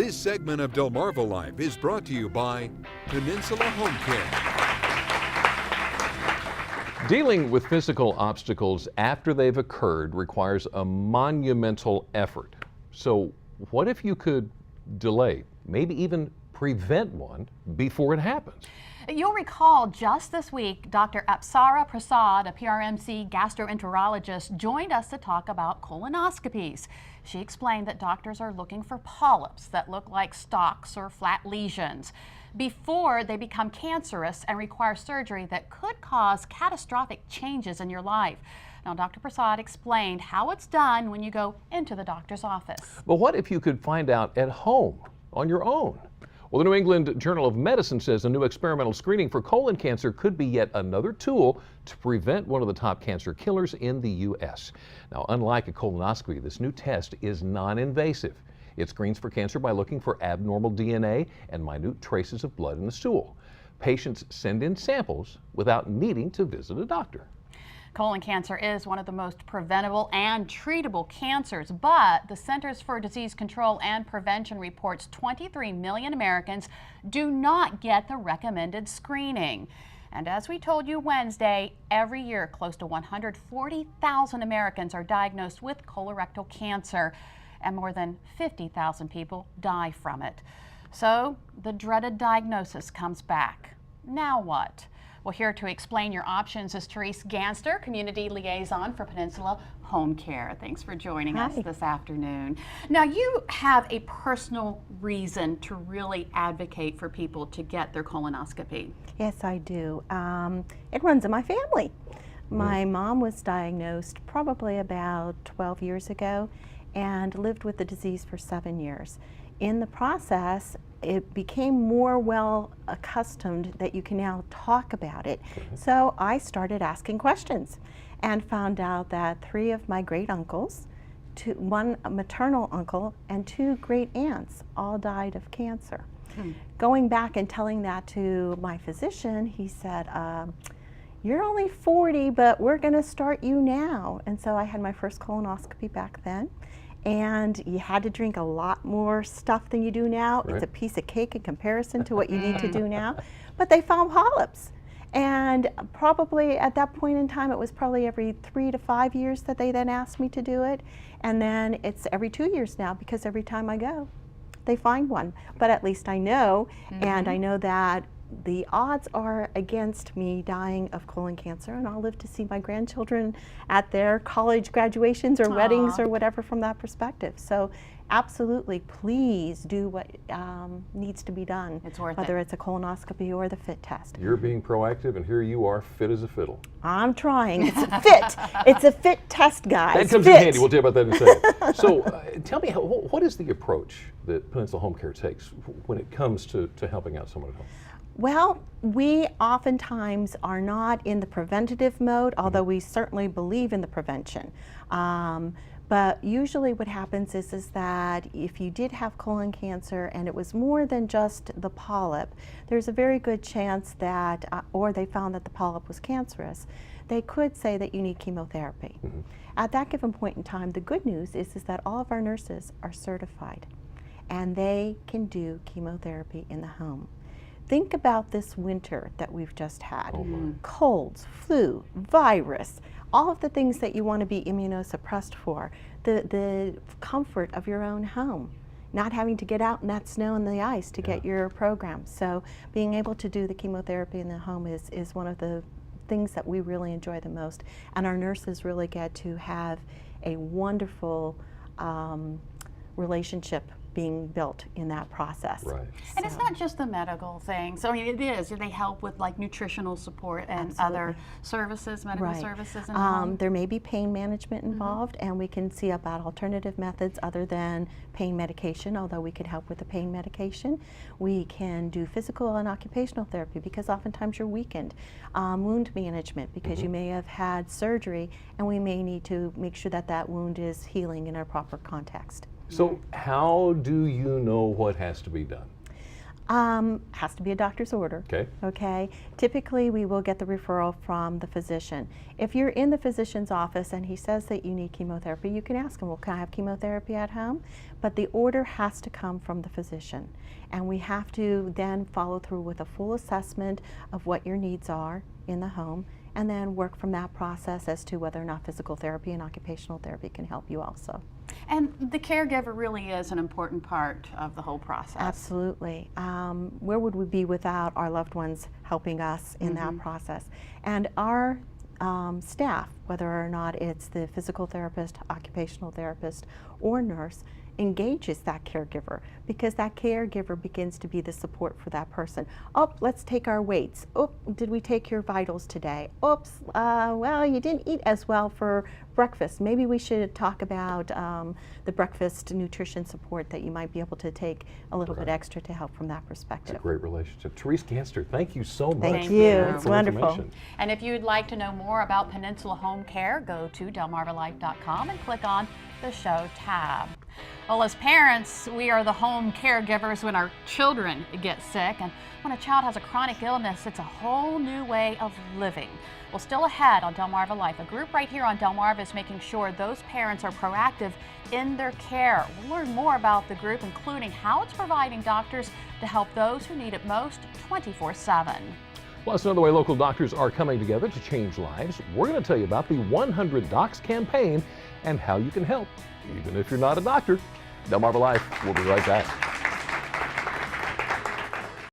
This segment of Delmarva Life is brought to you by Peninsula Home Care. Dealing with physical obstacles after they've occurred requires a monumental effort. So what if you could delay, maybe even prevent one before it happens? You'll recall just this week, Dr. Apsara Prasad, a PRMC gastroenterologist, joined us to talk about colonoscopies. She explained that doctors are looking for polyps that look like stalks or flat lesions before they become cancerous and require surgery that could cause catastrophic changes in your life. Now, Dr. Prasad explained how it's done when you go into the doctor's office. But what if you could find out at home, on your own? Well, the New England Journal of Medicine says a new experimental screening for colon cancer could be yet another tool to prevent one of the top cancer killers in the U.S. Now, unlike a colonoscopy, this new test is non-invasive. It screens for cancer by looking for abnormal DNA and minute traces of blood in the stool. Patients send in samples without needing to visit a doctor. Colon cancer is one of the most preventable and treatable cancers, but the Centers for Disease Control and Prevention reports 23 million Americans do not get the recommended screening. And as we told you Wednesday, every year close to 140,000 Americans are diagnosed with colorectal cancer, and more than 50,000 people die from it. So the dreaded diagnosis comes back. Now what? Well, here to explain your options is Therese Ganster, Community Liaison for Peninsula Home Care. Thanks for joining us this afternoon. Now, you have a personal reason to really advocate for people to get their colonoscopy. Yes, I do. It runs in my family. My mom was diagnosed probably about 12 years ago and lived with the disease for 7 years. In the process, it became more well accustomed that you can now talk about it. So I started asking questions and found out that 3 of my great uncles, 1 maternal uncle, and 2 great aunts all died of cancer. Going back and telling that to my physician, he said, you're only 40, but we're gonna start you now. And so I had my first colonoscopy back then. And you had to drink a lot more stuff than you do now. Right. It's a piece of cake in comparison to what you need to do now. But they found polyps. And probably at that point in time, it was probably every 3 to 5 years that they then asked me to do it. And then it's every 2 years now, because every time I go, they find one. But at least I know, and I know that the odds are against me dying of colon cancer, and I'll live to see my grandchildren at their college graduations or weddings or whatever from that perspective. So absolutely, please do what needs to be done. It's worth whether it's a colonoscopy or the FIT test. You're being proactive, and here you are, fit as a fiddle. I'm trying. It's a FIT. It's a FIT test, guys. That comes in handy. We'll tell you about that in a second. So tell me, what is the approach that Peninsula Home Care takes when it comes to helping out someone at home? Well, we oftentimes are not in the preventative mode, although we certainly believe in the prevention. But usually what happens is that if you did have colon cancer and it was more than just the polyp, there's a very good chance that, or they found that the polyp was cancerous, they could say that you need chemotherapy. At that given point in time, the good news is that all of our nurses are certified and they can do chemotherapy in the home. Think about this winter that we've just had. Colds, flu, virus, all of the things that you want to be immunosuppressed for. The comfort of your own home. Not having to get out in that snow and the ice to get your program. So being able to do the chemotherapy in the home is one of the things that we really enjoy the most. And our nurses really get to have a wonderful relationship being built in that process. Right. And it's not just the medical thing. So I mean, it is. They help with like nutritional support and other services, medical services in the home. There may be pain management involved, and we can see about alternative methods other than pain medication, although we could help with the pain medication. We can do physical and occupational therapy because oftentimes you're weakened. Wound management because you may have had surgery, and we may need to make sure that that wound is healing in a proper context. So how do you know what has to be done? Has to be a doctor's order. Okay. Okay. Typically, we will get the referral from the physician. If you're in the physician's office and he says that you need chemotherapy, you can ask him, well, can I have chemotherapy at home? But the order has to come from the physician. And we have to then follow through with a full assessment of what your needs are in the home, and then work from that process as to whether or not physical therapy and occupational therapy can help you also. And the caregiver really is an important part of the whole process. Absolutely. Where would we be without our loved ones helping us in that process? And our staff, whether or not it's the physical therapist, occupational therapist, or nurse, engages that caregiver, because that caregiver begins to be the support for that person. Oh, let's take our weights. Oh, did we take your vitals today? Oops, well, you didn't eat as well for breakfast. Maybe we should talk about the breakfast nutrition support that you might be able to take a little bit extra to help from that perspective. It's a great relationship. Therese Ganster, thank you so much. Thank Thank you. you. It's wonderful. information. And if you'd like to know more about Peninsula Home Care, go to delmarvalife.com and click on the show tab. Well, as parents, we are the home caregivers when our children get sick, and when a child has a chronic illness, it's a whole new way of living. Well, still ahead on Delmarva Life, a group right here on Delmarva is making sure those parents are proactive in their care. We'll learn more about the group, including how it's providing doctors to help those who need it most 24/7. Plus, another way local doctors are coming together to change lives. We're going to tell you about the 100 Docs campaign and how you can help, even if you're not a doctor. Delmarva Life, we'll be right back.